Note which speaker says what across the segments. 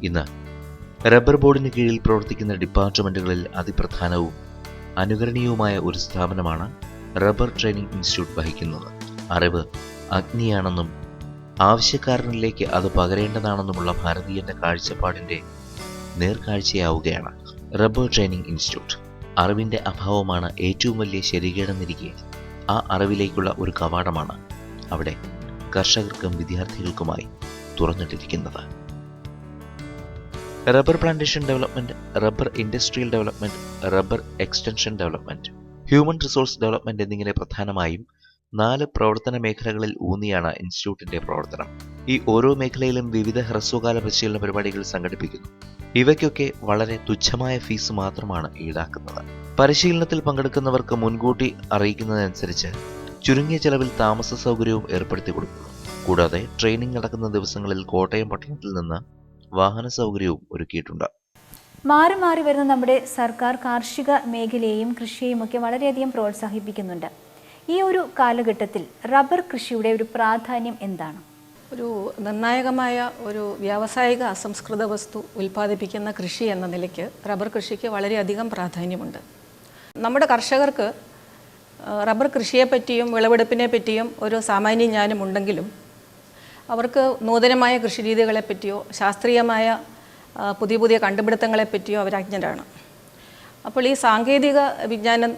Speaker 1: ഇന്ന് റബ്ബർ ബോർഡിന് കീഴിൽ പ്രവർത്തിക്കുന്ന ഡിപ്പാർട്ട്മെന്റുകളിൽ അതിപ്രധാനവും അനുകരണീയവുമായ ഒരു സ്ഥാപനമാണ് റബ്ബർ ട്രെയിനിംഗ് ഇൻസ്റ്റിറ്റ്യൂട്ട് വഹിക്കുന്നത്. അറിവ് അഗ്നിയാണെന്നും ആവശ്യക്കാരനിലേക്ക് അത് പകരേണ്ടതാണെന്നുമുള്ള ഭാരതീയന്റെ കാഴ്ചപ്പാടിന്റെ നേർക്കാഴ്ചയാവുകയാണ് റബ്ബർ ട്രെയിനിംഗ് ഇൻസ്റ്റിറ്റ്യൂട്ട്. അറിവിന്റെ അഭാവമാണ് ഏറ്റവും വലിയ ശരികേടെന്നിരിക്കെ ആ അറിവിലേക്കുള്ള ഒരു കവാടമാണ് അവിടെ കർഷകർക്കും വിദ്യാർത്ഥികൾക്കുമായി തുറന്നിട്ടിരിക്കുന്നത്. Rubber plantation development, rubber industrial development, rubber extension development, human resource development എന്നിങ്ങനെ പ്രധാനമായും 4 പ്രവർത്തന മേഖലകളിൽ ഊന്നിയാണ് ഇൻസ്റ്റിറ്റ്യൂട്ടിന്റെ പ്രവർത്തനം. ഈ ഓരോ മേഖലയിലും വിവിധ ഹ്രസ്വകാല പരിശീലന പരിപാടികൾ സംഘടിപ്പിക്കുന്നു. ഇവയ്ക്കൊക്കെ വളരെ തുച്ഛമായ ഫീസ് മാത്രമാണ് ഈടാക്കുന്നത്. പരിശീലനത്തിൽ പങ്കെടുക്കുന്നവർക്ക് മുൻകൂട്ടി അറിയിക്കുന്നതനുസരിച്ച് ചുരുങ്ങിയ ചെലവിൽ താമസ സൗകര്യവും ഏർപ്പെടുത്തി കൊടുക്കുന്നു. കൂടാതെ ട്രെയിനിങ് നടക്കുന്ന ദിവസങ്ങളിൽ കോട്ടയം പട്ടണത്തിൽ നിന്ന് വാഹന സൗകര്യവും ഒരുക്കിയിട്ടുണ്ട്.
Speaker 2: മാറി മാറി വരുന്ന നമ്മുടെ സർക്കാർ കാർഷിക മേഖലയെയും കൃഷിയെയും ഒക്കെ വളരെയധികം പ്രോത്സാഹിപ്പിക്കുന്നുണ്ട്. ഈ ഒരു കാലഘട്ടത്തിൽ റബ്ബർ കൃഷിയുടെ ഒരു പ്രാധാന്യം എന്താണ്?
Speaker 3: ഒരു നിർണായകമായ ഒരു വ്യാവസായിക അസംസ്കൃത വസ്തു ഉൽപ്പാദിപ്പിക്കുന്ന കൃഷി എന്ന നിലയ്ക്ക് റബ്ബർ കൃഷിക്ക് വളരെയധികം പ്രാധാന്യമുണ്ട്. നമ്മുടെ കർഷകർക്ക് റബ്ബർ കൃഷിയെപ്പറ്റിയും വിളവെടുപ്പിനെ പറ്റിയും ഒരു സാമാന്യ ജ്ഞാനമുണ്ടെങ്കിലും അവർക്ക് നൂതനമായ കൃഷിരീതികളെപ്പറ്റിയോ ശാസ്ത്രീയമായ പുതിയ പുതിയ കണ്ടുപിടുത്തങ്ങളെപ്പറ്റിയോ അവർ അജ്ഞരാണ്. അപ്പോൾ ഈ സാങ്കേതിക വിജ്ഞാനം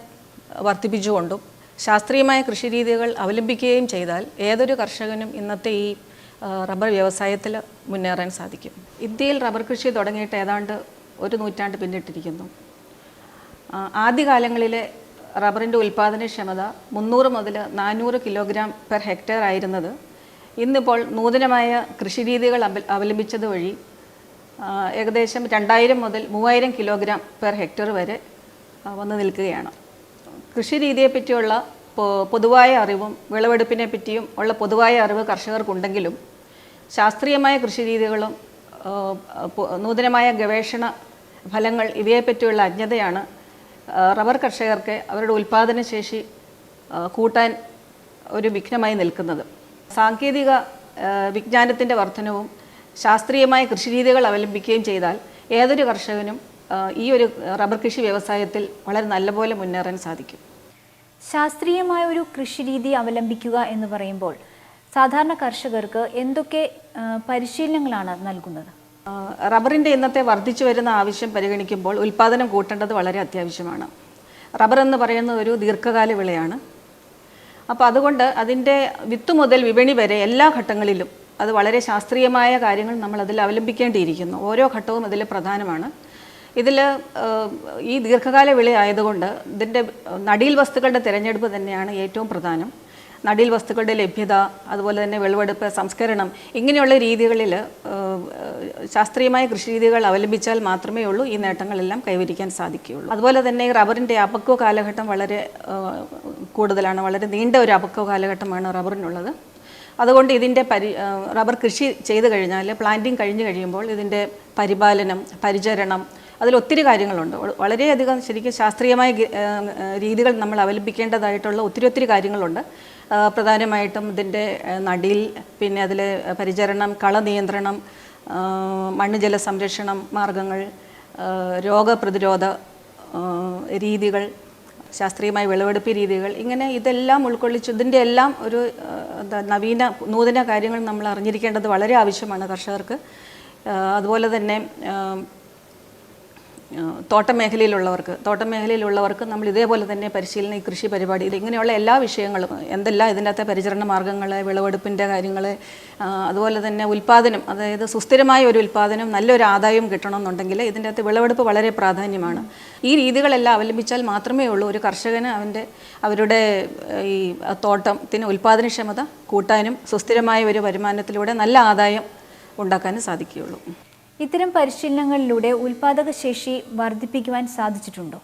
Speaker 3: വർദ്ധിപ്പിച്ചുകൊണ്ടും ശാസ്ത്രീയമായ കൃഷിരീതികൾ അവലംബിക്കുകയും ചെയ്താൽ ഏതൊരു കർഷകനും ഇന്നത്തെ ഈ റബ്ബർ വ്യവസായത്തിൽ മുന്നേറാൻ സാധിക്കും. ഇന്ത്യയിൽ റബ്ബർ കൃഷി തുടങ്ങിയിട്ട് ഏതാണ്ട് ഒരു നൂറ്റാണ്ട് പിന്നിട്ടിരിക്കുന്നു. ആദ്യകാലങ്ങളിലെ റബ്ബറിൻ്റെ ഉൽപ്പാദനക്ഷമത 300 മുതൽ 400 കിലോഗ്രാം പെർ ഹെക്ടർ ആയിരുന്നത് ഇന്നിപ്പോൾ നൂതനമായ കൃഷിരീതികൾ അവലംബിച്ചത് വഴി ഏകദേശം 2000 മുതൽ 3000 കിലോഗ്രാം പെർ ഹെക്ടർ വരെ വന്നു നിൽക്കുകയാണ്. കൃഷി രീതിയെപ്പറ്റിയുള്ള പൊതുവായ അറിവും വിളവെടുപ്പിനെ പറ്റിയും ഉള്ള പൊതുവായ അറിവ് കർഷകർക്കുണ്ടെങ്കിലും ശാസ്ത്രീയമായ കൃഷിരീതികളും നൂതനമായ ഗവേഷണ ഫലങ്ങൾ ഇവയെപ്പറ്റിയുള്ള അജ്ഞതയാണ് റബ്ബർ കർഷകർക്ക് അവരുടെ ഉൽപ്പാദനശേഷി കൂട്ടാൻ ഒരു വിഘ്നമായി നിൽക്കുന്നത്. സാങ്കേതിക വിജ്ഞാനത്തിൻ്റെ വർധനവും ശാസ്ത്രീയമായ കൃഷിരീതികൾ അവലംബിക്കുകയും ചെയ്താൽ ഏതൊരു കർഷകനും ഈ ഒരു റബ്ബർ കൃഷി വ്യവസായത്തിൽ വളരെ നല്ലപോലെ മുന്നേറാൻ സാധിക്കും.
Speaker 2: ശാസ്ത്രീയമായ ഒരു കൃഷിരീതി അവലംബിക്കുക എന്ന് പറയുമ്പോൾ സാധാരണ കർഷകർക്ക് എന്തൊക്കെ പരിശീലനങ്ങളാണ് നൽകുന്നത്?
Speaker 3: റബ്ബറിൻ്റെ ഇന്നത്തെ വർദ്ധിച്ചു വരുന്ന ആവശ്യം പരിഗണിക്കുമ്പോൾ ഉൽപ്പാദനം കൂട്ടേണ്ടത് വളരെ അത്യാവശ്യമാണ്. റബ്ബർ എന്ന് പറയുന്നത് ഒരു ദീർഘകാല വിളയാണ്. അപ്പോൾ അതുകൊണ്ട് അതിൻ്റെ വിത്ത് മുതൽ വിപണി വരെ എല്ലാ ഘട്ടങ്ങളിലും അത് വളരെ ശാസ്ത്രീയമായ കാര്യങ്ങൾ നമ്മൾ അതിൽ അവലംബിക്കേണ്ടിയിരിക്കുന്നു. ഓരോ ഘട്ടവും അതിൽ പ്രധാനമാണ്. ഇതിൽ ഈ ദീർഘകാല വിള ആയതുകൊണ്ട് ഇതിൻ്റെ നടീൽ വസ്തുക്കളുടെ തിരഞ്ഞെടുപ്പ് തന്നെയാണ് ഏറ്റവും പ്രധാനം. നടീൽ വസ്തുക്കളുടെ ലഭ്യത, അതുപോലെ തന്നെ വിളവെടുപ്പ്, സംസ്കരണം, ഇങ്ങനെയുള്ള രീതികളിൽ ശാസ്ത്രീയമായ കൃഷിരീതികൾ അവലംബിച്ചാൽ മാത്രമേ ഉള്ളൂ ഈ നേട്ടങ്ങളെല്ലാം കൈവരിക്കാൻ സാധിക്കുകയുള്ളൂ. അതുപോലെ തന്നെ റബ്ബറിൻ്റെ അപക്വ കാലഘട്ടം വളരെ കൂടുതലാണ്. വളരെ നീണ്ട ഒരു അപക്വ കാലഘട്ടമാണ് റബ്ബറിനുള്ളത്. അതുകൊണ്ട് ഇതിൻ്റെ റബ്ബർ കൃഷി ചെയ്ത് കഴിഞ്ഞാൽ പ്ലാന്റിങ് കഴിഞ്ഞ് കഴിയുമ്പോൾ ഇതിൻ്റെ പരിപാലനം, പരിചരണം, അതിലൊത്തിരി കാര്യങ്ങളുണ്ട്. വളരെയധികം ശരിക്കും ശാസ്ത്രീയമായ രീതികൾ നമ്മൾ അവലംബിക്കേണ്ടതായിട്ടുള്ള ഒത്തിരി കാര്യങ്ങളുണ്ട്. പ്രധാനമായിട്ടും ഇതിൻ്റെ നടീൽ, പിന്നെ അതിൽ പരിചരണം, കളനിയന്ത്രണം, മണ്ണ് ജല സംരക്ഷണം മാർഗങ്ങൾ, രോഗപ്രതിരോധ രീതികൾ, ശാസ്ത്രീയമായ വിളവെടുപ്പ് രീതികൾ, ഇങ്ങനെ ഇതെല്ലാം ഉൾക്കൊള്ളിച്ച് ഇതിൻ്റെ എല്ലാം ഒരു നൂതന കാര്യങ്ങൾ നമ്മൾ അറിഞ്ഞിരിക്കേണ്ടത് വളരെ ആവശ്യമാണ് കർഷകർക്ക്. അതുപോലെ തന്നെ തോട്ടമേഖലയിലുള്ളവർക്ക് നമ്മൾ ഇതേപോലെ തന്നെ പരിശീലനം, ഈ കൃഷി പരിപാടി, ഇങ്ങനെയുള്ള എല്ലാ വിഷയങ്ങളും എന്തെല്ലാം ഇതിനകത്തെ പരിചരണ മാർഗ്ഗങ്ങൾ, വിളവെടുപ്പിൻ്റെ കാര്യങ്ങൾ, അതുപോലെ തന്നെ ഉൽപ്പാദനം, അതായത് സുസ്ഥിരമായ ഒരു ഉൽപ്പാദനം, നല്ലൊരു ആദായം കിട്ടണമെന്നുണ്ടെങ്കിൽ ഇതിൻ്റെ അകത്ത് വിളവെടുപ്പ് വളരെ പ്രാധാന്യമാണ്. ഈ രീതികളെല്ലാം അവലംബിച്ചാൽ മാത്രമേ ഉള്ളൂ ഒരു കർഷകന് അവരുടെ ഈ തോട്ടത്തിന് ഉൽപ്പാദനക്ഷമത കൂട്ടാനും സുസ്ഥിരമായ ഒരു വരുമാനത്തിലൂടെ നല്ല ആദായം ഉണ്ടാക്കാനും സാധിക്കുകയുള്ളൂ.
Speaker 2: ഇത്തരം പരിശീലനങ്ങളിലൂടെ ഉൽപാദക ശേഷി വർദ്ധിപ്പിക്കുവാൻ സാധിച്ചിട്ടുണ്ടോ?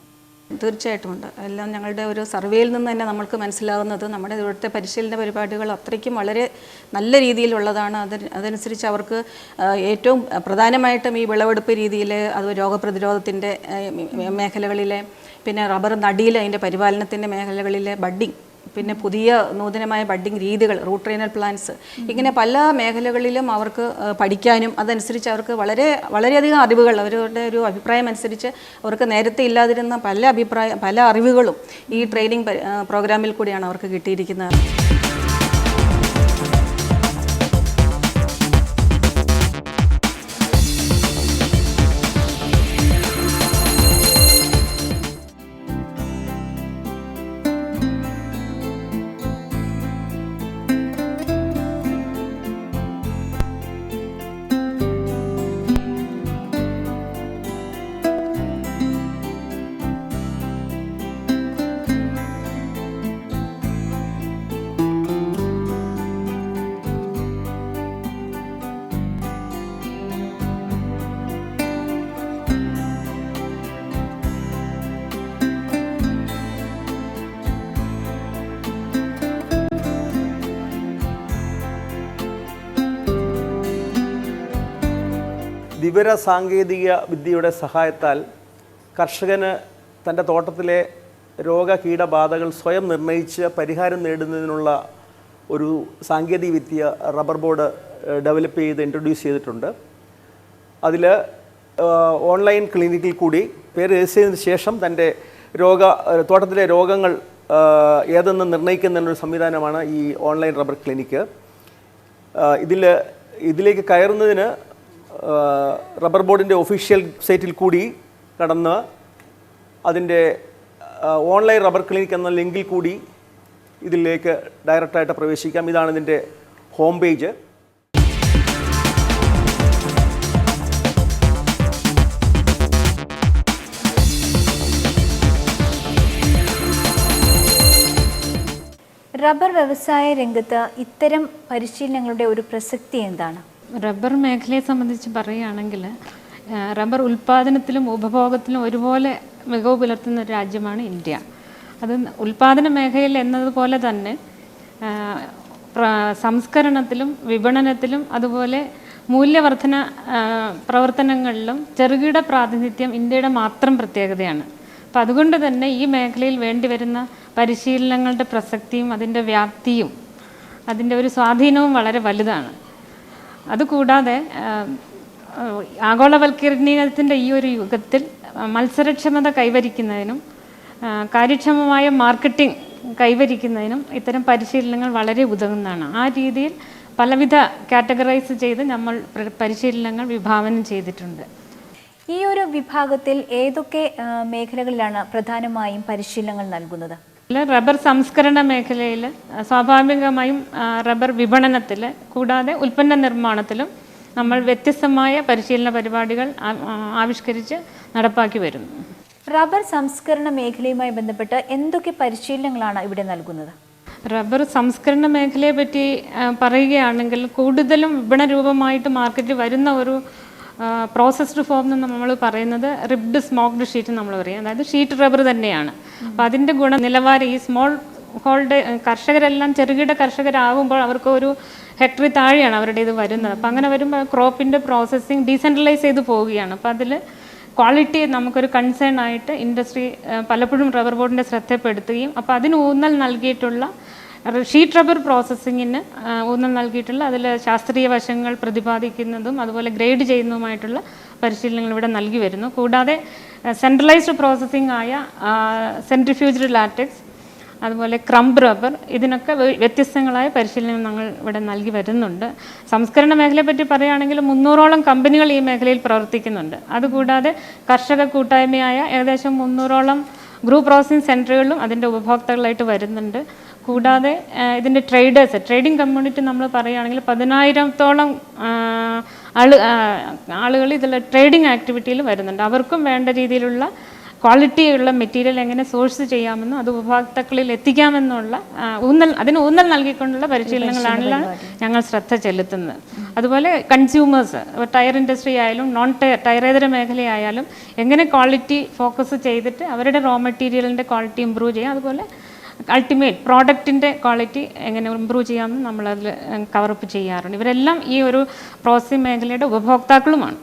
Speaker 3: തീർച്ചയായിട്ടും ഉണ്ട്. എല്ലാം ഞങ്ങളുടെ ഒരു സർവേയിൽ നിന്ന് തന്നെ നമ്മൾക്ക് മനസ്സിലാവുന്നത് നമ്മുടെ ഇവിടുത്തെ പരിശീലന പരിപാടികൾ അത്രയ്ക്കും വളരെ നല്ല രീതിയിലുള്ളതാണ്. അതനുസരിച്ച് അവർക്ക് ഏറ്റവും പ്രധാനമായിട്ടും ഈ വിളവെടുപ്പ് രീതിയിൽ, അത് രോഗപ്രതിരോധത്തിൻ്റെ മേഖലകളിലെ, പിന്നെ റബ്ബർ നടീൽ അതിൻ്റെ പരിപാലനത്തിൻ്റെ മേഖലകളിലെ, ബഡ്ഡിങ് പിന്നെ പുതിയ നൂതനമായ ബഡ്ഡിംഗ് രീതികൾ, റൂട്ട് ട്രെയിനൽ പ്ലാൻസ്, ഇങ്ങനെ പല മേഖലകളിലും അവർക്ക് പഠിക്കാനും അതനുസരിച്ച് അവർക്ക് വളരെയധികം അറിവുകൾ, അവരുടെ ഒരു അഭിപ്രായം അനുസരിച്ച് അവർക്ക് നേരത്തെ ഇല്ലാതിരുന്ന പല അറിവുകളും ഈ ട്രെയിനിങ് പ്രോഗ്രാമിൽ കൂടിയാണ് അവർക്ക് കിട്ടിയിരിക്കുന്നത്.
Speaker 4: വിവര സാങ്കേതിക വിദ്യയുടെ സഹായത്താൽ കർഷകന് തൻ്റെ തോട്ടത്തിലെ രോഗകീടബാധകൾ സ്വയം നിർണ്ണയിച്ച് പരിഹാരം നേടുന്നതിനുള്ള ഒരു സാങ്കേതിക വിദ്യ റബ്ബർ ബോർഡ് ഡെവലപ്പ് ചെയ്ത് ഇൻട്രൊഡ്യൂസ് ചെയ്തിട്ടുണ്ട്. അതിൽ ഓൺലൈൻ ക്ലിനിക്കിൽ കൂടി പേര് രജിസ്റ്റർ ചെയ്തതിന് ശേഷം തൻ്റെ തോട്ടത്തിലെ രോഗങ്ങൾ ഏതെന്ന് നിർണ്ണയിക്കുന്നതിനൊരു സംവിധാനമാണ് ഈ ഓൺലൈൻ റബ്ബർ ക്ലിനിക്ക്. ഇതിലേക്ക് കയറുന്നതിന് റബ്ബർ ബോർഡിൻ്റെ ഒഫീഷ്യൽ സൈറ്റിൽ കൂടി കടന്ന് അതിൻ്റെ ഓൺലൈൻ റബ്ബർ ക്ലിനിക് എന്ന ലിങ്കിൽ കൂടി ഇതിലേക്ക് ഡയറക്റ്റായിട്ട് പ്രവേശിക്കാം. ഇതാണ് ഇതിൻ്റെ ഹോം പേജ്.
Speaker 2: റബ്ബർ വ്യവസായ രംഗത്ത് ഇത്തരം പരിശീലനങ്ങളുടെ ഒരു പ്രസക്തി എന്താണ്?
Speaker 5: റബ്ബർ മേഖലയെ സംബന്ധിച്ച് പറയുകയാണെങ്കിൽ റബ്ബർ ഉൽപ്പാദനത്തിലും ഉപഭോഗത്തിലും ഒരുപോലെ മികവ് പുലർത്തുന്ന ഒരു രാജ്യമാണ് ഇന്ത്യ. അത് ഉൽപ്പാദന മേഖലയിൽ എന്നതുപോലെ തന്നെ സംസ്കരണത്തിലും വിപണനത്തിലും അതുപോലെ മൂല്യവർദ്ധന പ്രവർത്തനങ്ങളിലും ചെറുകിട പ്രാതിനിധ്യം ഇന്ത്യയുടെ മാത്രം പ്രത്യേകതയാണ്. അപ്പം അതുകൊണ്ട് തന്നെ ഈ മേഖലയിൽ വേണ്ടിവരുന്ന പരിശീലനങ്ങളുടെ പ്രസക്തിയും അതിൻ്റെ വ്യാപ്തിയും അതിൻ്റെ ഒരു സ്വാധീനവും വളരെ വലുതാണ്. അതുകൂടാതെ ആഗോളവൽക്കരണത്തിൻ്റെ ഈ ഒരു യുഗത്തിൽ മത്സരക്ഷമത കൈവരിക്കുന്നതിനും കാര്യക്ഷമമായ മാർക്കറ്റിംഗ് കൈവരിക്കുന്നതിനും ഇത്തരം പരിശീലനങ്ങൾ വളരെ ഉതകുന്നതാണ്. ആ രീതിയിൽ പലവിധ കാറ്റഗറൈസ് ചെയ്ത് നമ്മൾ പരിശീലനങ്ങൾ വിഭാവനം ചെയ്തിട്ടുണ്ട്.
Speaker 2: ഈ ഒരു വിഭാഗത്തിൽ ഏതൊക്കെ മേഖലകളിലാണ് പ്രധാനമായും പരിശീലനങ്ങൾ നൽകുന്നത്?
Speaker 5: റബ്ബർ സംസ്കരണ മേഖലയിൽ സ്വാഭാവികമായും റബ്ബർ വിപണനത്തിൽ കൂടാതെ ഉൽപ്പന്ന നിർമ്മാണത്തിലും നമ്മൾ വ്യത്യസ്തമായ പരിശീലന പരിപാടികൾ ആവിഷ്കരിച്ച് നടപ്പാക്കി വരുന്നു.
Speaker 2: റബ്ബർ സംസ്കരണ മേഖലയുമായി ബന്ധപ്പെട്ട് എന്തൊക്കെ പരിശീലനങ്ങളാണ് ഇവിടെ നൽകുന്നത്?
Speaker 5: റബ്ബർ സംസ്കരണ മേഖലയെ പറ്റി പറയുകയാണെങ്കിൽ കൂടുതലും വിപണരൂപമായിട്ട് മാർക്കറ്റിൽ വരുന്ന ഒരു പ്രോസസ്ഡ് ഫോം എന്ന് നമ്മൾ പറയുന്നത് റിബ്ഡ് സ്മോക്ഡ് ഷീറ്റ് നമ്മൾ പറയും. അതായത് ഷീറ്റ് റബ്ബർ തന്നെയാണ്. അപ്പോൾ അതിൻ്റെ നിലവാരം ഈ സ്മോൾ ഹോൾഡ് കർഷകരെല്ലാം ചെറുകിട കർഷകരാകുമ്പോൾ അവർക്ക് ഒരു ഹെക്ടറിൽ താഴെയാണ് അവരുടെ ഇത് വരുന്നത്. അപ്പം അങ്ങനെ വരുമ്പോൾ ക്രോപ്പിൻ്റെ പ്രോസസ്സിങ് ഡീസെൻട്രലൈസ് ചെയ്ത് പോവുകയാണ്. അപ്പോൾ അതിൽ ക്വാളിറ്റി നമുക്കൊരു കൺസേൺ ആയിട്ട് ഇൻഡസ്ട്രി പലപ്പോഴും റബ്ബർ ബോർഡിൻ്റെ ശ്രദ്ധപ്പെടുത്തുകയും അപ്പോൾ അതിന് ഊന്നൽ നൽകിയിട്ടുള്ള ഷീറ്റ് റബ്ബർ പ്രോസസ്സിങ്ങിന് ഊന്നൽ നൽകിയിട്ടുള്ള അതിൽ ശാസ്ത്രീയ വശങ്ങൾ പ്രതിപാദിക്കുന്നതും അതുപോലെ ഗ്രേഡ് ചെയ്യുന്നതുമായിട്ടുള്ള പരിശീലനങ്ങൾ ഇവിടെ നൽകി വരുന്നു. കൂടാതെ സെൻട്രലൈസ്ഡ് പ്രോസസ്സിംഗ് ആയ സെൻട്രിഫ്യൂജ്ഡ് ലാറ്റക്സ് അതുപോലെ ക്രംബ് റബ്ബർ ഇതിനൊക്കെ വ്യത്യസ്തങ്ങളായ പരിശീലനം ഞങ്ങൾ ഇവിടെ നൽകി വരുന്നുണ്ട്. സംസ്കരണ മേഖലയെ പറ്റി പറയുകയാണെങ്കിൽ 300ഓളം കമ്പനികൾ ഈ മേഖലയിൽ പ്രവർത്തിക്കുന്നുണ്ട്. അതുകൂടാതെ കർഷക കൂട്ടായ്മയായ ഏകദേശം 300ഓളം ഗ്രൂപ്പ് പ്രോസസ്സിംഗ് സെൻറ്ററുകളിലും അതിൻ്റെ ഉപഭോക്താക്കളായിട്ട് വരുന്നുണ്ട്. കൂടാതെ ഇതിൻ്റെ ട്രേഡിംഗ് കമ്മ്യൂണിറ്റി നമ്മൾ പറയുകയാണെങ്കിൽ 10,000-ഓളം ആളുകൾ ഇതിൽ ട്രേഡിംഗ് ആക്ടിവിറ്റിയിൽ വരുന്നുണ്ട്. അവർക്കും വേണ്ട രീതിയിലുള്ള ക്വാളിറ്റിയുള്ള മെറ്റീരിയൽ എങ്ങനെ സോഴ്സ് ചെയ്യാമെന്നും അത് ഉപഭോക്താക്കളിൽ എത്തിക്കാമെന്നുള്ള അതിന് ഊന്നൽ നൽകിക്കൊണ്ടുള്ള പരിശീലനങ്ങളാണ് ഞങ്ങൾ ശ്രദ്ധ ചെലുത്തുന്നത്. അതുപോലെ കൺസ്യൂമേഴ്സ് ടയർ ഇൻഡസ്ട്രി ആയാലും നോൺ ടയറേതര മേഖലയായാലും എങ്ങനെ ക്വാളിറ്റി ഫോക്കസ് ചെയ്തിട്ട് അവരുടെ റോ മെറ്റീരിയലിൻ്റെ ക്വാളിറ്റി ഇമ്പ്രൂവ് ചെയ്യാം, അതുപോലെ അൾട്ടിമേറ്റ് പ്രോഡക്റ്റിൻ്റെ ക്വാളിറ്റി എങ്ങനെ ഇമ്പ്രൂവ് ചെയ്യാമെന്ന് നമ്മളതിൽ കവറപ്പ് ചെയ്യാറുണ്ട്. ഇവരെല്ലാം ഈ ഒരു പ്രോസസ്സിംഗ് മേഖലയുടെ ഉപഭോക്താക്കളുമാണ്.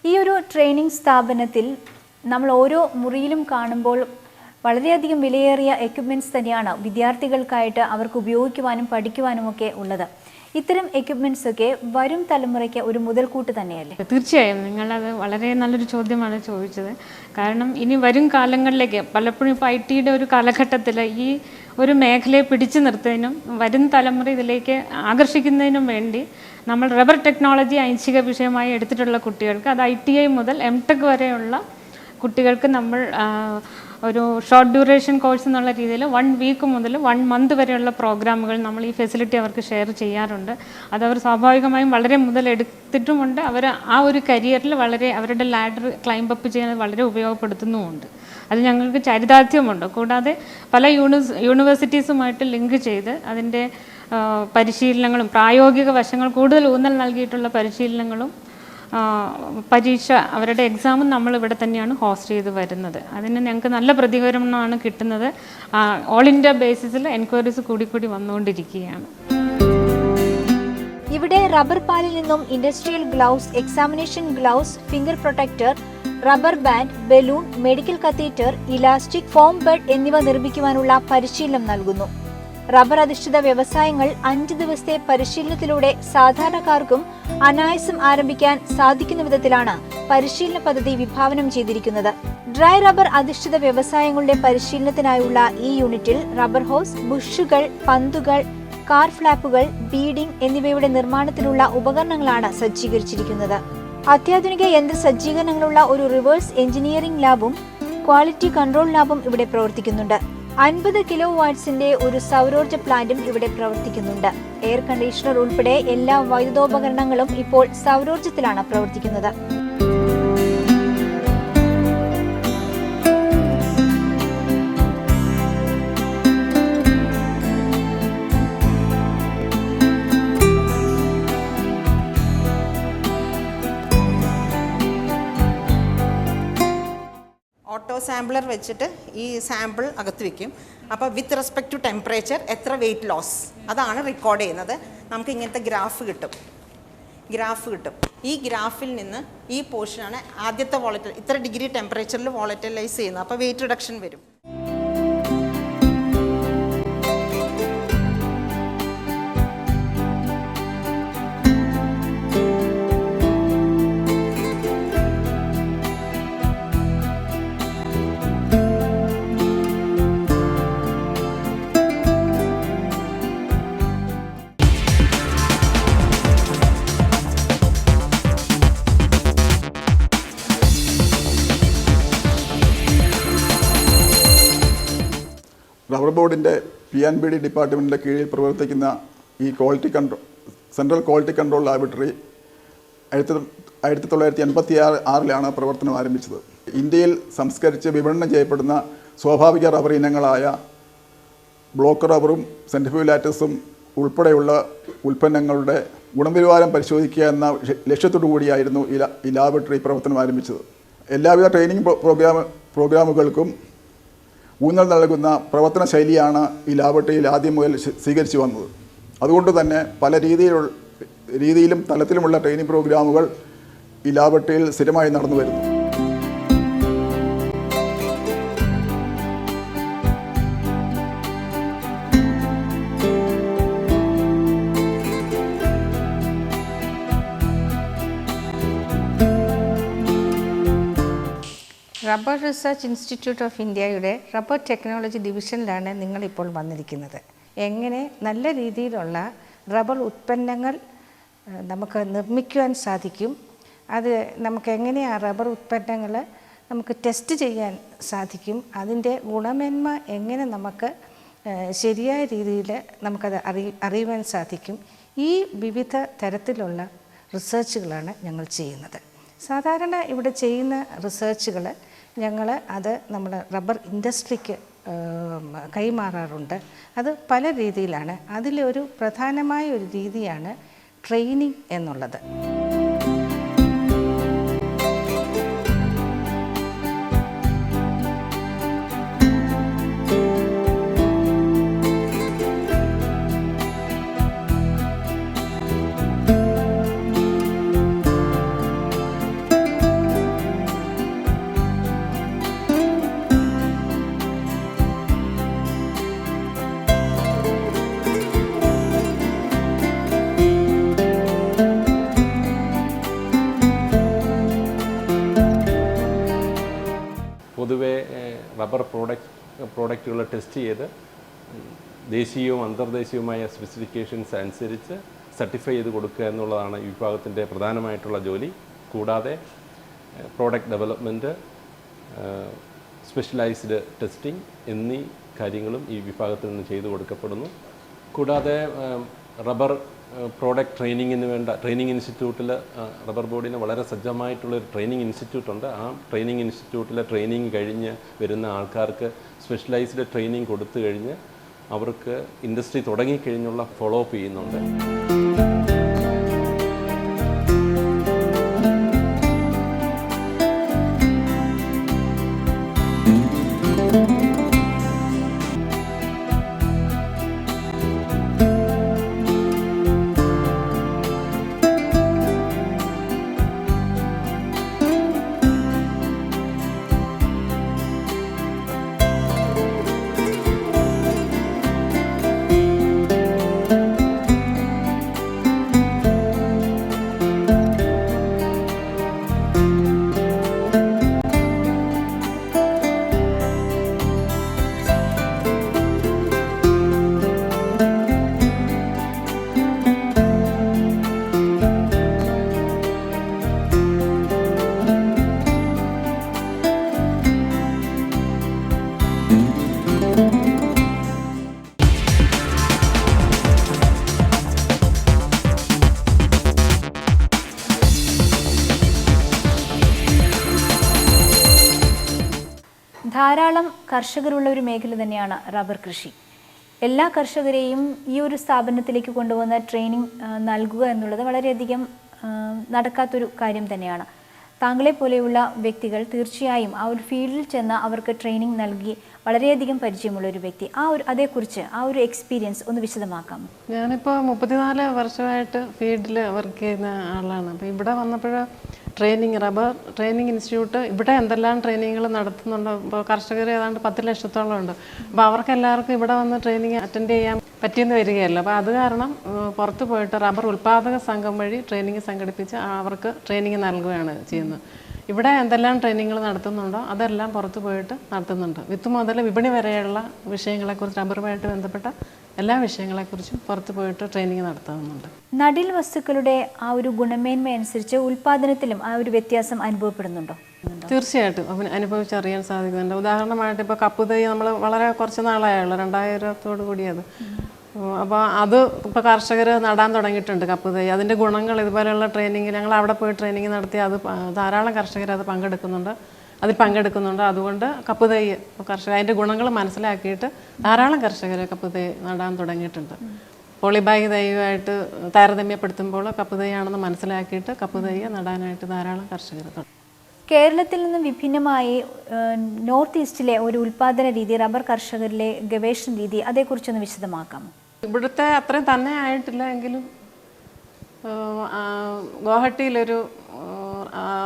Speaker 2: ഈ ഒരു ട്രെയിനിങ് സ്ഥാപനത്തിൽ നമ്മൾ ഓരോ മുറിയിലും കാണുമ്പോൾ വളരെയധികം വിലയേറിയ എക്യുപ്മെൻറ്റ്സ് തന്നെയാണ് വിദ്യാർത്ഥികൾക്കായിട്ട് അവർക്ക് ഉപയോഗിക്കുവാനും പഠിക്കുവാനുമൊക്കെ ഉള്ളത്. ഇത്തരം എക്യുപ്മെൻറ്റ്സ് ഒക്കെ വരും തലമുറയ്ക്ക് ഒരു മുതൽക്കൂട്ട് തന്നെയല്ലേ?
Speaker 5: തീർച്ചയായും നിങ്ങളത് വളരെ നല്ലൊരു ചോദ്യമാണ് ചോദിച്ചത്. കാരണം ഇനി വരും കാലങ്ങളിലേക്ക് പലപ്പോഴും ഇപ്പോൾ IT-യുടെ ഒരു കാലഘട്ടത്തിൽ ഈ ഒരു മേഖലയെ പിടിച്ചു നിർത്തുന്നതിനും വരും തലമുറ ഇതിലേക്ക് ആകർഷിക്കുന്നതിനും വേണ്ടി നമ്മൾ റബ്ബർ ടെക്നോളജി ഐച്ഛിക വിഷയമായി എടുത്തിട്ടുള്ള കുട്ടികൾക്ക്, അത് ITI മുതൽ MTech വരെയുള്ള കുട്ടികൾക്ക് നമ്മൾ ഒരു ഷോർട്ട് ഡ്യൂറേഷൻ കോഴ്സ് എന്നുള്ള രീതിയിൽ 1 വീക്ക് മുതൽ 1 മന്ത് വരെയുള്ള പ്രോഗ്രാമുകൾ നമ്മൾ ഈ ഫെസിലിറ്റി അവർക്ക് ഷെയർ ചെയ്യാറുണ്ട്. അതവർ സ്വാഭാവികമായും വളരെ മുതലെടുത്തിട്ടുമുണ്ട്. അവർ ആ ഒരു കരിയറിൽ വളരെ അവരുടെ ലാഡർ ക്ലൈംബ് അപ്പ് ചെയ്യാൻ വളരെ ഉപയോഗപ്പെടുത്തുന്നുമുണ്ട്. അത് ഞങ്ങൾക്ക് ചരിതാർത്ഥ്യമുണ്ട്. കൂടാതെ പല യൂണിവേഴ്സിറ്റീസുമായിട്ട് ലിങ്ക് ചെയ്ത് അതിൻ്റെ പരിശീലനങ്ങളും പ്രായോഗിക വശങ്ങൾ കൂടുതൽ ഊന്നൽ നൽകിയിട്ടുള്ള പരിശീലനങ്ങളും പരീക്ഷ അവരുടെ എക്സാമും നമ്മൾ ഇവിടെ തന്നെയാണ് ഹോസ്റ്റ് ചെയ്ത് വരുന്നത്. അതിന് ഞങ്ങൾക്ക് നല്ല പ്രതികരണമാണ് കിട്ടുന്നത്. ഓൾ ഇന്ത്യ ബേസിസിൽ എൻക്വയറീസ് കൂടി വന്നുകൊണ്ടിരിക്കുകയാണ്.
Speaker 2: ഇവിടെ റബ്ബർ പാലിൽ നിന്നും industrial gloves, examination gloves, finger protector, rubber band, balloon, medical catheter, elastic, foam bed എന്നിവ നിർമ്മിക്കുവാനുള്ള പരിശീലനം നൽകുന്നു. റബ്ബർ അധിഷ്ഠിത വ്യവസായങ്ങൾ 5 ദിവസത്തെ പരിശീലനത്തിലൂടെ സാധാരണക്കാർക്കും അനായാസം ആരംഭിക്കാൻ സാധിക്കുന്ന വിധത്തിലാണ് പരിശീലന പദ്ധതി വിഭാവനം ചെയ്തിരിക്കുന്നത്. ഡ്രൈ റബ്ബർ അധിഷ്ഠിത വ്യവസായങ്ങളുടെ പരിശീലനത്തിനായുള്ള ഈ യൂണിറ്റിൽ റബ്ബർ ഹോസ്, ബുഷുകൾ, പന്തുകൾ, കാർ ഫ്ലാപ്പുകൾ, ബീഡിംഗ് എന്നിവയുടെ നിർമ്മാണത്തിനുള്ള ഉപകരണങ്ങളാണ് സജ്ജീകരിച്ചിരിക്കുന്നത്. അത്യാധുനിക യന്ത്ര സജ്ജീകരണങ്ങളുള്ള ഒരു റിവേഴ്സ് എഞ്ചിനീയറിംഗ് ലാബും ക്വാളിറ്റി കൺട്രോൾ ലാബും ഇവിടെ പ്രവർത്തിക്കുന്നുണ്ട്. 50 കിലോ വാട്ട്സിന്റെ ഒരു സൗരോർജ്ജ പ്ലാന്റും ഇവിടെ പ്രവർത്തിക്കുന്നുണ്ട്. എയർ കണ്ടീഷണർ ഉൾപ്പെടെ എല്ലാ വൈദ്യുതോപകരണങ്ങളും ഇപ്പോൾ സൗരോർജ്ജത്തിലാണ് പ്രവർത്തിക്കുന്നത്.
Speaker 6: ഓട്ടോ സാമ്പിളർ വെച്ചിട്ട് ഈ സാമ്പിൾ അകത്ത് വയ്ക്കും. അപ്പോൾ വിത്ത് റെസ്പെക്ട് ടു ടെമ്പറേച്ചർ എത്ര വെയിറ്റ് ലോസ് അതാണ് റെക്കോർഡ് ചെയ്യുന്നത്. നമുക്ക് ഇങ്ങനത്തെ ഗ്രാഫ് കിട്ടും. ഈ ഗ്രാഫിൽ നിന്ന് ഈ പോർഷനാണ് ആദ്യത്തെ വോളറ്റൈൽ, ഇത്ര ഡിഗ്രി ടെമ്പറേച്ചറിൽ വോളറ്റൈലൈസ് ചെയ്യുന്നത്. അപ്പോൾ വെയിറ്റ് റിഡക്ഷൻ വരും.
Speaker 7: റബ്ബർ ബോർഡിൻ്റെ PNBD ഡിപ്പാർട്ട്മെൻറ്റിൻ്റെ കീഴിൽ പ്രവർത്തിക്കുന്ന ഈ സെൻട്രൽ ക്വാളിറ്റി കൺട്രോൾ ലാബറട്ടറി 1986 പ്രവർത്തനം ആരംഭിച്ചത്. ഇന്ത്യയിൽ സംസ്കരിച്ച് വിപണനം ചെയ്യപ്പെടുന്ന സ്വാഭാവിക റബ്ബർ ഇനങ്ങളായ ബ്ലോക്ക് റബ്ബറും സെൻട്രിഫ്യൂഗാറ്റസും ഉൾപ്പെടെയുള്ള ഉൽപ്പന്നങ്ങളുടെ ഗുണനിലവാരം പരിശോധിക്കുക എന്ന ലക്ഷ്യത്തോടു കൂടിയായിരുന്നു ഈ ലാബറട്ടറി പ്രവർത്തനം ആരംഭിച്ചത്. എല്ലാവിധ ട്രെയിനിങ് പ്രോഗ്രാമുകൾക്കും ഊന്നൽ നൽകുന്ന പ്രവർത്തന ശൈലിയാണ് ഈ ലാബറട്ടറിയിൽ ആദ്യം മുതൽ സ്വീകരിച്ചു വന്നത്. അതുകൊണ്ട് തന്നെ പല രീതിയിലും തലത്തിലുമുള്ള ട്രെയിനിങ് പ്രോഗ്രാമുകൾ ഈ ലാബറട്ടറിയിൽ സ്ഥിരമായി നടന്നു വരുന്നു.
Speaker 8: റബ്ബർ റിസർച്ച് ഇൻസ്റ്റിറ്റ്യൂട്ട് ഓഫ് ഇന്ത്യയുടെ റബ്ബർ ടെക്നോളജി ഡിവിഷനിലാണ് നിങ്ങളിപ്പോൾ വന്നിരിക്കുന്നത്. എങ്ങനെ നല്ല രീതിയിലുള്ള റബ്ബർ ഉൽപ്പന്നങ്ങൾ നമുക്ക് നിർമ്മിക്കുവാൻ സാധിക്കും, അത് നമുക്ക് എങ്ങനെ ആ റബ്ബർ ഉൽപ്പന്നങ്ങൾ നമുക്ക് ടെസ്റ്റ് ചെയ്യാൻ സാധിക്കും, അതിൻ്റെ ഗുണമേന്മ എങ്ങനെ നമുക്ക് ശരിയായ രീതിയിൽ നമുക്കത് അറിയുവാൻ സാധിക്കും. ഈ വിവിധ തരത്തിലുള്ള റിസർച്ചുകളാണ് ഞങ്ങൾ ചെയ്യുന്നത്. സാധാരണ ഇവിടെ ചെയ്യുന്ന റിസർച്ചുകൾ ഞങ്ങൾ അത് നമ്മുടെ റബ്ബർ ഇൻഡസ്ട്രിക്ക് കൈമാറാറുണ്ട്. അത് പല രീതിയിലാണ്. അതിലൊരു പ്രധാനമായ ഒരു രീതിയാണ് ട്രെയിനിങ് എന്നുള്ളത്.
Speaker 9: പ്രോഡക്റ്റുകൾ ടെസ്റ്റ് ചെയ്ത് ദേശീയവും അന്തർദേശീയവുമായ സ്പെസിഫിക്കേഷൻസ് അനുസരിച്ച് സർട്ടിഫൈ ചെയ്ത് കൊടുക്കുക എന്നുള്ളതാണ് ഈ വിഭാഗത്തിൻ്റെ പ്രധാനമായിട്ടുള്ള ജോലി. കൂടാതെ പ്രോഡക്റ്റ് ഡെവലപ്മെൻറ്റ്, സ്പെഷ്യലൈസ്ഡ് ടെസ്റ്റിംഗ് എന്നീ കാര്യങ്ങളും ഈ വിഭാഗത്തിൽ നിന്ന് ചെയ്തു കൊടുക്കപ്പെടുന്നു. കൂടാതെ റബ്ബർ പ്രോഡക്റ്റ് ട്രെയിനിങ്ങിന് വേണ്ട ട്രെയിനിങ് ഇൻസ്റ്റിറ്റ്യൂട്ടിൽ റബ്ബർ ബോർഡിന് വളരെ സജ്ജമായിട്ടുള്ളൊരു ട്രെയിനിങ് ഇൻസ്റ്റിറ്റ്യൂട്ടുണ്ട്. ആ ട്രെയിനിങ് ഇൻസ്റ്റിറ്റ്യൂട്ടിലെ ട്രെയിനിങ് കഴിഞ്ഞ് വരുന്ന ആൾക്കാർക്ക് സ്പെഷ്യലൈസ്ഡ് ട്രെയിനിങ് കൊടുത്തു കഴിഞ്ഞ് അവർക്ക് ഇൻഡസ്ട്രി തുടങ്ങിക്കഴിഞ്ഞുള്ള ഫോളോ അപ്പ് ചെയ്യുന്നുണ്ട്.
Speaker 2: ധാരാളം കർഷകരുള്ള ഒരു മേഖല തന്നെയാണ് റബ്ബർ കൃഷി. എല്ലാ കർഷകരെയും ഈ ഒരു സ്ഥാപനത്തിലേക്ക് കൊണ്ടുവന്ന് ട്രെയിനിങ് നൽകുക എന്നുള്ളത് വളരെയധികം നടക്കാത്തൊരു കാര്യം തന്നെയാണ്. താങ്കളെ പോലെയുള്ള വ്യക്തികൾ തീർച്ചയായും ആ ഒരു ഫീൽഡിൽ ചെന്ന് അവർക്ക് ട്രെയിനിങ് നൽകി വളരെയധികം പരിചയമുള്ള ഒരു വ്യക്തി, അതേക്കുറിച്ച് ആ ഒരു എക്സ്പീരിയൻസ് ഒന്ന് വിശദമാക്കാം.
Speaker 10: ഞാനിപ്പോൾ 34 വർഷമായിട്ട് ഫീൽഡിൽ വർക്ക് ചെയ്യുന്ന ആളാണ്. അപ്പോൾ ഇവിടെ വന്നപ്പോൾ റബ്ബർ ട്രെയിനിങ് ഇൻസ്റ്റിറ്റ്യൂട്ട് ഇവിടെ എന്തെല്ലാം ട്രെയിനിങ്ങുകൾ നടത്തുന്നുണ്ട്. ഇപ്പോൾ കർഷകർ ഏതാണ്ട് 10 ലക്ഷത്തോളം ഉണ്ട്. അപ്പോൾ അവർക്കെല്ലാവർക്കും ഇവിടെ വന്ന് ട്രെയിനിങ് അറ്റൻഡ് ചെയ്യാൻ പറ്റിയെന്ന് വരികയല്ല. അപ്പോൾ അത് കാരണം പുറത്ത് പോയിട്ട് റബ്ബർ ഉൽപ്പാദക സംഘം വഴി ട്രെയിനിങ് സംഘടിപ്പിച്ച് അവർക്ക് ട്രെയിനിങ് നൽകുകയാണ് ചെയ്യുന്നത്. ഇവിടെ എന്തെല്ലാം ട്രെയിനിങ്ങുകൾ നടത്തുന്നുണ്ടോ അതെല്ലാം പുറത്ത് പോയിട്ട് നടത്തുന്നുണ്ട്. വിത്ത് മുതൽ വിപണി വരെയുള്ള വിഷയങ്ങളെക്കുറിച്ച് റബ്ബറുമായിട്ട് ബന്ധപ്പെട്ട എല്ലാ വിഷയങ്ങളെക്കുറിച്ചും പുറത്ത് പോയിട്ട് ട്രെയിനിങ് നടത്തുന്നുണ്ട്.
Speaker 2: നടീൽ വസ്തുക്കളുടെ ആ ഒരു ഗുണമേന്മ അനുസരിച്ച് ഉൽപ്പാദനത്തിലും ആ ഒരു വ്യത്യാസം അനുഭവപ്പെടുന്നുണ്ടോ?
Speaker 10: തീർച്ചയായിട്ടും അനുഭവിച്ചറിയാൻ സാധിക്കുന്നുണ്ട്. ഉദാഹരണമായിട്ട് ഇപ്പോൾ കപ്പ് തൈ നമ്മൾ വളരെ കുറച്ച് നാളായുള്ളൂ, 2000 കൂടിയത്. അപ്പോൾ അത് ഇപ്പോൾ കർഷകർ നടാൻ തുടങ്ങിയിട്ടുണ്ട് കപ്പ് തൈ. അതിൻ്റെ ഗുണങ്ങൾ ഇതുപോലെയുള്ള ട്രെയിനിങ് ഞങ്ങൾ അവിടെ പോയി ട്രെയിനിങ് നടത്തി അത് ധാരാളം കർഷകർ അത് പങ്കെടുക്കുന്നുണ്ട്. അതുകൊണ്ട് കപ്പ് തൈ കർഷകർ അതിൻ്റെ ഗുണങ്ങൾ മനസ്സിലാക്കിയിട്ട് ധാരാളം കർഷകർ കപ്പ് തൈ നടാൻ തുടങ്ങിയിട്ടുണ്ട്. പോളിബാഗ് തൈയുമായിട്ട് താരതമ്യപ്പെടുത്തുമ്പോൾ കപ്പ് തൈയാണെന്ന് മനസ്സിലാക്കിയിട്ട് കപ്പ് തൈ നടാനായിട്ട് ധാരാളം കർഷകർ തുടങ്ങി.
Speaker 2: കേരളത്തിൽ നിന്ന് വിഭിന്നമായി നോർത്ത് ഈസ്റ്റിലെ ഒരു ഉൽപാദന രീതി, റബ്ബർ കർഷകരിലെ ഗവേഷണ രീതി, അതേക്കുറിച്ചൊന്ന് വിശദമാക്കാം.
Speaker 10: ഇവിടുത്തെ അത്രയും തന്നെ ആയിട്ടില്ല എങ്കിലും ഗുവാഹട്ടിയിലൊരു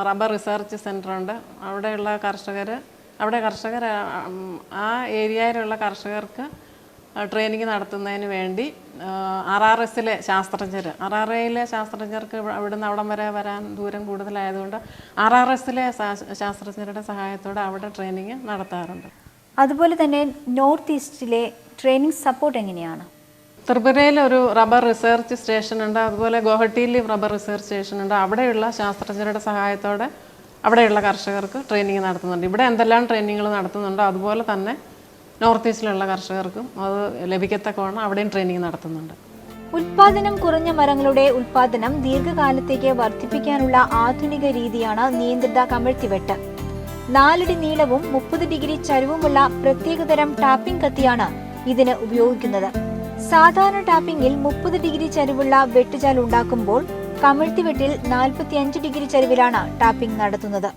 Speaker 10: റബ്ബർ റിസർച്ച് സെൻ്ററുണ്ട്. അവിടെയുള്ള കർഷകർ ആ ഏരിയയിലുള്ള കർഷകർക്ക് ട്രെയിനിങ് നടത്തുന്നതിന് വേണ്ടി RRSലെ ശാസ്ത്രജ്ഞർക്ക് ഇവിടുന്ന് അവിടം വരെ വരാൻ ദൂരം കൂടുതലായതുകൊണ്ട് RRSലെ ശാസ്ത്രജ്ഞരുടെ സഹായത്തോടെ അവിടെ ട്രെയിനിങ് നടത്താറുണ്ട്.
Speaker 2: അതുപോലെ തന്നെ നോർത്ത് ഈസ്റ്റിലെ ട്രെയിനിങ് സപ്പോർട്ട് എങ്ങനെയാണ്?
Speaker 10: ത്രിപുരയിൽ ഒരു റബ്ബർ റിസർച്ച് സ്റ്റേഷൻ ഉണ്ട്. അതുപോലെ ഗുവാഹട്ടിയിൽ റബ്ബർ റിസർച്ച് സ്റ്റേഷൻ ഉണ്ട്. അവിടെയുള്ള ശാസ്ത്രജ്ഞരുടെ സഹായത്തോടെ അവിടെയുള്ള കർഷകർക്ക് ട്രെയിനിങ് നടത്തുന്നുണ്ട്. ഇവിടെ എന്തെല്ലാം ട്രെയിനിങ്ങുകൾ നടത്തുന്നുണ്ടോ അതുപോലെ തന്നെ നോർത്ത് ഈസ്റ്റിലുള്ള കർഷകർക്കും അത് ലഭിക്കത്തക്കവണ്ണം അവിടെയും ട്രെയിനിങ് നടത്തുന്നുണ്ട്.
Speaker 2: ഉൽപാദനം കുറഞ്ഞ മരങ്ങളുടെ ഉൽപാദനം ദീർഘകാലത്തേക്ക് വർദ്ധിപ്പിക്കാനുള്ള ആധുനിക രീതിയാണ് നിയന്ത്രിത കമഴ്ത്തിവെട്ട്. 4 അടി നീളവും 30 ഡിഗ്രി ചരിവുമുള്ള പ്രത്യേകതരം ടാപ്പിംഗ് കത്തിയാണ് ഇതിന് ഉപയോഗിക്കുന്നത്. സാധാരണ ടാപ്പിംഗിൽ 30 ഡിഗ്രി ചരിവുള്ള വെട്ടുചാൽ ഉണ്ടാക്കുമ്പോൾ കമഴ്ത്തിവെട്ടിൽ 45 ഡിഗ്രി ചരിവിലാണ് ടാപ്പിംഗ് നടത്തുന്നത്.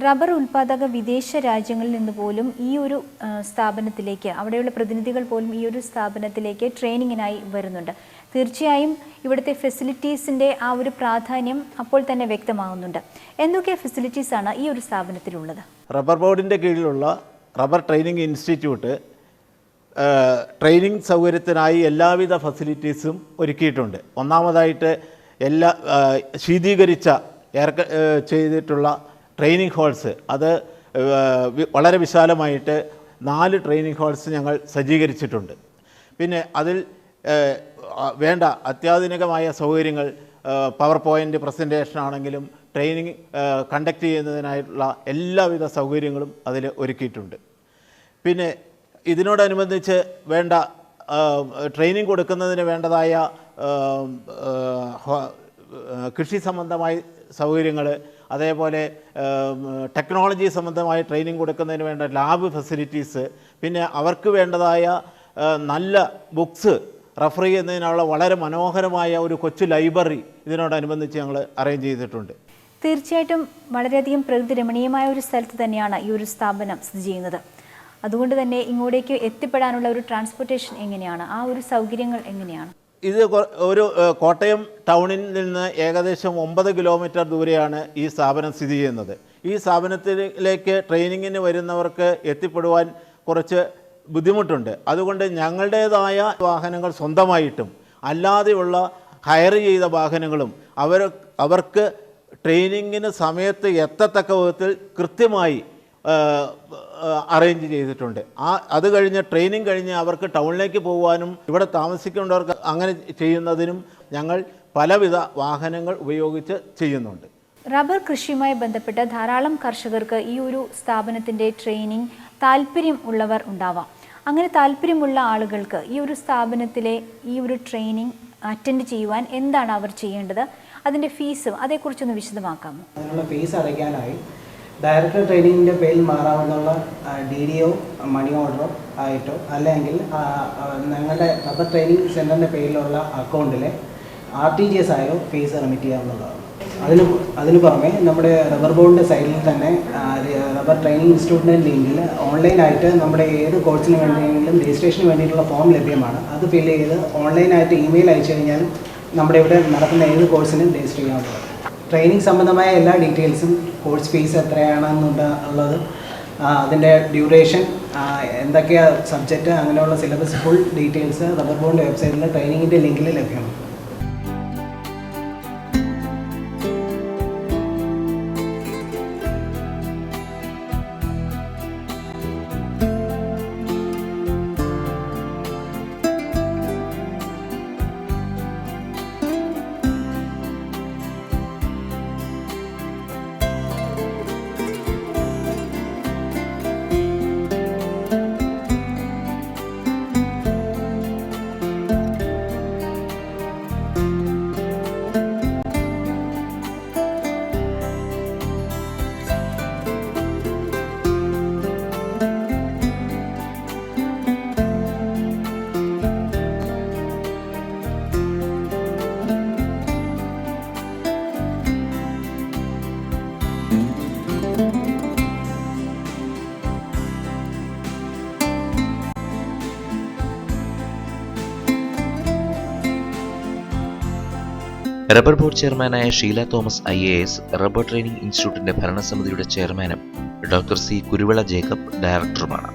Speaker 2: റബ്ബർ ഉൽപ്പാദക വിദേശ രാജ്യങ്ങളിൽ നിന്ന് പോലും ഈ ഒരു സ്ഥാപനത്തിലേക്ക്, അവിടെയുള്ള പ്രതിനിധികൾ പോലും ഈ ഒരു സ്ഥാപനത്തിലേക്ക് ട്രെയിനിങ്ങിനായി വരുന്നുണ്ട്. തീർച്ചയായും ഇവിടുത്തെ ഫെസിലിറ്റീസിൻ്റെ ആ ഒരു പ്രാധാന്യം അപ്പോൾ തന്നെ വ്യക്തമാകുന്നുണ്ട്. എന്തൊക്കെ ഫെസിലിറ്റീസാണ് ഈ ഒരു സ്ഥാപനത്തിലുള്ളത്?
Speaker 11: റബ്ബർ ബോർഡിൻ്റെ കീഴിലുള്ള റബ്ബർ ട്രെയിനിങ് ഇൻസ്റ്റിറ്റ്യൂട്ട് ട്രെയിനിങ് സൗകര്യത്തിനായി എല്ലാവിധ ഫെസിലിറ്റീസും ഒരുക്കിയിട്ടുണ്ട്. ഒന്നാമതായിട്ട് എല്ലാ ശീതീകരിച്ച ചെയ്തിട്ടുള്ള ട്രെയിനിങ് ഹാൾസ്, അത് വളരെ വിശാലമായിട്ട് 4 ട്രെയിനിങ് ഹാൾസ് ഞങ്ങൾ സജ്ജീകരിച്ചിട്ടുണ്ട്. പിന്നെ അതിൽ വേണ്ട അത്യാധുനികമായ സൗകര്യങ്ങൾ, പവർ പോയിൻ്റ് പ്രസൻറ്റേഷൻ ആണെങ്കിലും ട്രെയിനിങ് കണ്ടക്ട് ചെയ്യുന്നതിനായിട്ടുള്ള എല്ലാവിധ സൗകര്യങ്ങളും അതിൽ ഒരുക്കിയിട്ടുണ്ട്. പിന്നെ ഇതിനോടനുബന്ധിച്ച് വേണ്ട ട്രെയിനിങ് കൊടുക്കുന്നതിന് വേണ്ടതായ കൃഷി സംബന്ധമായ സൗകര്യങ്ങൾ, അതേപോലെ ടെക്നോളജി സംബന്ധമായ ട്രെയിനിങ് കൊടുക്കുന്നതിന് വേണ്ട ലാബ് ഫെസിലിറ്റീസ്, പിന്നെ അവർക്ക് വേണ്ടതായ നല്ല ബുക്സ് റെഫർ ചെയ്യുന്നതിനുള്ള വളരെ മനോഹരമായ ഒരു കൊച്ചു ലൈബ്രറി ഇതിനോടനുബന്ധിച്ച് ഞങ്ങൾ അറേഞ്ച് ചെയ്തിട്ടുണ്ട്.
Speaker 2: തീർച്ചയായിട്ടും വളരെയധികം പ്രകൃതി രമണീയമായ ഒരു സ്ഥലത്ത് തന്നെയാണ് ഈ ഒരു സ്ഥാപനം സ്ഥിതി ചെയ്യുന്നത്. അതുകൊണ്ട് തന്നെ ഇങ്ങോട്ടേക്ക് എത്തിപ്പെടാനുള്ള ഒരു ട്രാൻസ്പോർട്ടേഷൻ എങ്ങനെയാണ്, ആ ഒരു സൗകര്യങ്ങൾ എങ്ങനെയാണ്?
Speaker 11: ഇത് ഒരു കോട്ടയം ടൗണിൽ നിന്ന് ഏകദേശം 9 കിലോമീറ്റർ ദൂരെയാണ് ഈ സ്ഥാപനം സ്ഥിതി ചെയ്യുന്നത്. ഈ സ്ഥാപനത്തിലേക്ക് ട്രെയിനിങ്ങിന് വരുന്നവർക്ക് എത്തിപ്പെടുവാൻ കുറച്ച് ബുദ്ധിമുട്ടുണ്ട്. അതുകൊണ്ട് ഞങ്ങളുടേതായ വാഹനങ്ങൾ സ്വന്തമായിട്ടും അല്ലാതെയുള്ള ഹയർ ചെയ്ത വാഹനങ്ങളും അവർക്ക് ട്രെയിനിങ്ങിന് സമയത്ത് എത്തത്തക്ക വിധത്തിൽ കൃത്യമായി അറേഞ്ച് ചെയ്തിട്ടുണ്ട്. അത് കഴിഞ്ഞ് ട്രെയിനിങ് കഴിഞ്ഞ് അവർക്ക് ടൗണിലേക്ക് പോകുവാനും ഇവിടെ താമസിക്കേണ്ടവർക്ക് അങ്ങനെ ചെയ്യുന്നതിനും ഞങ്ങൾ പലവിധ വാഹനങ്ങൾ ഉപയോഗിച്ച് ചെയ്യുന്നുണ്ട്.
Speaker 2: റബ്ബർ കൃഷിയുമായി ബന്ധപ്പെട്ട് ധാരാളം കർഷകർക്ക് ഈ ഒരു സ്ഥാപനത്തിൻ്റെ ട്രെയിനിങ് താല്പര്യം ഉള്ളവർ ഉണ്ടാവാം. അങ്ങനെ താല്പര്യമുള്ള ആളുകൾക്ക് ഈ ഒരു സ്ഥാപനത്തിലെ ഈ ഒരു ട്രെയിനിങ് അറ്റൻഡ് ചെയ്യുവാൻ എന്താണ് അവർ ചെയ്യേണ്ടത്? അതിൻ്റെ ഫീസും അതേക്കുറിച്ചൊന്ന് വിശദമാക്കാമോ?
Speaker 12: അതിനുള്ള ഫീസ് അടയ്ക്കാനായി ഡയറക്ടർ ട്രെയിനിങ്ങിൻ്റെ പേരിൽ മാറാവുന്ന DDO മണി ഓർഡറോ ആയിട്ടോ അല്ലെങ്കിൽ ഞങ്ങളുടെ റബ്ബർ ട്രെയിനിങ് സെൻറ്ററിൻ്റെ പേരിലുള്ള അക്കൗണ്ടിലെ RTGS ആയോ ഫീസ് റെമിറ്റ് ചെയ്യാവുന്നതാണ്. അതിന് പുറമെ നമ്മുടെ റബ്ബർ ബോർഡിൻ്റെ സൈഡിൽ തന്നെ റബ്ബർ ട്രെയിനിങ് ഇൻസ്റ്റിറ്റ്യൂട്ടിൻ്റെ ലിങ്കിൽ ഓൺലൈനായിട്ട് നമ്മുടെ ഏത് കോഴ്സിന് വേണ്ടിയെങ്കിലും രജിസ്ട്രേഷന് വേണ്ടിയിട്ടുള്ള ഫോം ലഭ്യമാണ്. അത് ഫില്ല് ചെയ്ത് ഓൺലൈനായിട്ട് ഇമെയിൽ അയച്ചു കഴിഞ്ഞാൽ നമ്മുടെ ഇവിടെ നടക്കുന്ന ഏത് കോഴ്സിനും രജിസ്റ്റർ ചെയ്യാവുന്നതാണ്. ട്രെയിനിങ് സംബന്ധമായ എല്ലാ ഡീറ്റെയിൽസും, കോഴ്സ് ഫീസ് എത്രയാണെന്നുള്ളത്, അതിൻ്റെ ഡ്യൂറേഷൻ, എന്തൊക്കെയാണ് സബ്ജക്റ്റ്, അങ്ങനെയുള്ള സിലബസ് ഫുൾ ഡീറ്റെയിൽസ് റബ്ബർ ബോർഡിൻ്റെ വെബ്സൈറ്റിൽ ട്രെയിനിങ്ങിൻ്റെ ലിങ്കിൽ ലഭ്യമാണ്.
Speaker 1: റബ്ബർ ബോർഡ് ചെയർമാനായ Sheela Thomas IAS, rubber training ഇൻസ്റ്റിറ്റ്യൂട്ടിന്റെ ഭരണസമിതിയുടെ ചെയർമാനും ഡോക്ടർ C. കുരുവിള ജേക്കബ് ഡയറക്ടറുമാണ്.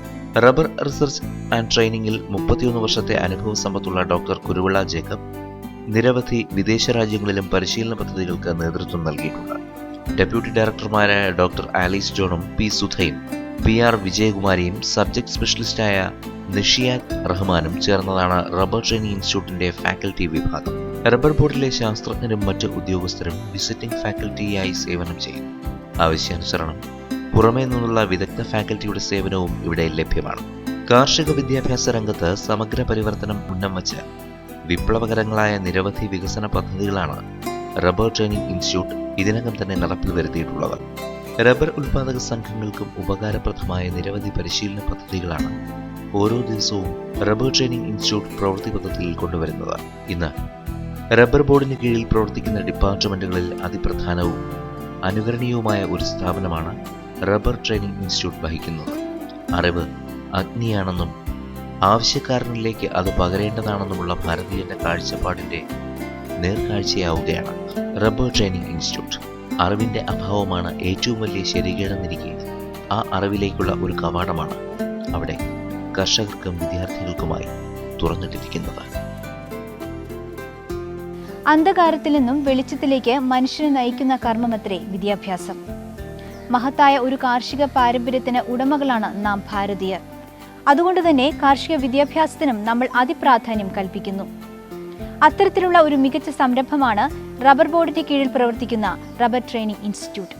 Speaker 1: റബ്ബർ റിസർച്ച് ആൻഡ് ട്രെയിനിങ്ങിൽ 31 വർഷത്തെ അനുഭവ സമ്പത്തുള്ള ഡോക്ടർ കുരുവിള ജേക്കബ് നിരവധി വിദേശ രാജ്യങ്ങളിലും പരിശീലന പദ്ധതികൾക്ക് നേതൃത്വം നൽകിയിട്ടുണ്ട്. ഡെപ്യൂട്ടി ഡയറക്ടർമാരായ ഡോക്ടർ ആലീസ് ജോണും P. സുധയും PR വിജയകുമാരിയും സബ്ജക്ട് സ്പെഷ്യലിസ്റ്റായ നിഷിയാദ് റഹ്മാനും ചേർന്നതാണ് റബ്ബർ ട്രെയിനിങ് ഇൻസ്റ്റിറ്റ്യൂട്ടിന്റെ ഫാക്കൽറ്റി വിഭാഗം. റബ്ബർ ബോർഡിലെ ശാസ്ത്രജ്ഞരും മറ്റ് ഉദ്യോഗസ്ഥരും വിസിറ്റിംഗ് ഫാക്കൽറ്റിയായി സേവനം ചെയ്യുന്നു. ആവശ്യാനുസരണം പുറമേ നിന്നുള്ള വിദഗ്ധ ഫാക്കൽറ്റിയുടെ സേവനവും ഇവിടെ ലഭ്യമാണ്. കാർഷിക വിദ്യാഭ്യാസ രംഗത്ത് സമഗ്ര പരിവർത്തനം ഉന്നം വച്ച് വിപ്ലവകരങ്ങളായ നിരവധി വികസന പദ്ധതികളാണ് റബ്ബർ ട്രെയിനിങ് ഇൻസ്റ്റിറ്റ്യൂട്ട് ഇതിനകം തന്നെ നടപ്പിൽ വരുത്തിയിട്ടുള്ളത്. റബ്ബർ ഉൽപാദക സംഘങ്ങൾക്കും ഉപകാരപ്രദമായ നിരവധി പരിശീലന പദ്ധതികളാണ് ഓരോ ദിവസവും റബ്ബർ ട്രെയിനിങ് ഇൻസ്റ്റിറ്റ്യൂട്ട് പ്രവൃത്തി പദ്ധതിയിൽ കൊണ്ടുവരുന്നത്. ഇന്ന് റബ്ബർ ബോർഡിന് കീഴിൽ പ്രവർത്തിക്കുന്ന ഡിപ്പാർട്ട്മെന്റുകളിൽ അതിപ്രധാനവും അനുകരണീയവുമായ ഒരു സ്ഥാപനമാണ് റബ്ബർ ട്രെയിനിങ് ഇൻസ്റ്റിറ്റ്യൂട്ട് വഹിക്കുന്നത്. അറിവ് അഗ്നിയാണെന്നും ആവശ്യക്കാരനിലേക്ക് അത് പകരേണ്ടതാണെന്നുമുള്ള ഭാരതീയന്റെ കാഴ്ചപ്പാടിന്റെ നേർക്കാഴ്ചയാവുകയാണ് റബ്ബർ ട്രെയിനിങ് ഇൻസ്റ്റിറ്റ്യൂട്ട്. അറിവിന്റെ അഭാവമാണ് ഏറ്റവും വലിയ ശരികേടെന്നിരിക്കെ ആ അറിവിലേക്കുള്ള ഒരു കവാടമാണ് അവിടെ കർഷകർക്കും വിദ്യാർത്ഥികൾക്കുമായി തുറന്നിട്ടിരിക്കുന്നത്.
Speaker 2: അന്ധകാരത്തിൽ നിന്നും വെളിച്ചത്തിലേക്ക് മനുഷ്യനെ നയിക്കുന്ന കർമ്മമത്രേ വിദ്യാഭ്യാസം. മഹത്തായ ഒരു കാർഷിക പാരമ്പര്യത്തിന് ഉടമകളാണ് നാം ഭാരതീയർ. അതുകൊണ്ട് തന്നെ കാർഷിക വിദ്യാഭ്യാസത്തിനും നമ്മൾ അതിപ്രാധാന്യം കൽപ്പിക്കുന്നു. അത്തരത്തിലുള്ള ഒരു മികച്ച സംരംഭമാണ് റബ്ബർ ബോർഡിന്റെ കീഴിൽ പ്രവർത്തിക്കുന്ന റബ്ബർ ട്രെയിനിങ് ഇൻസ്റ്റിറ്റ്യൂട്ട്.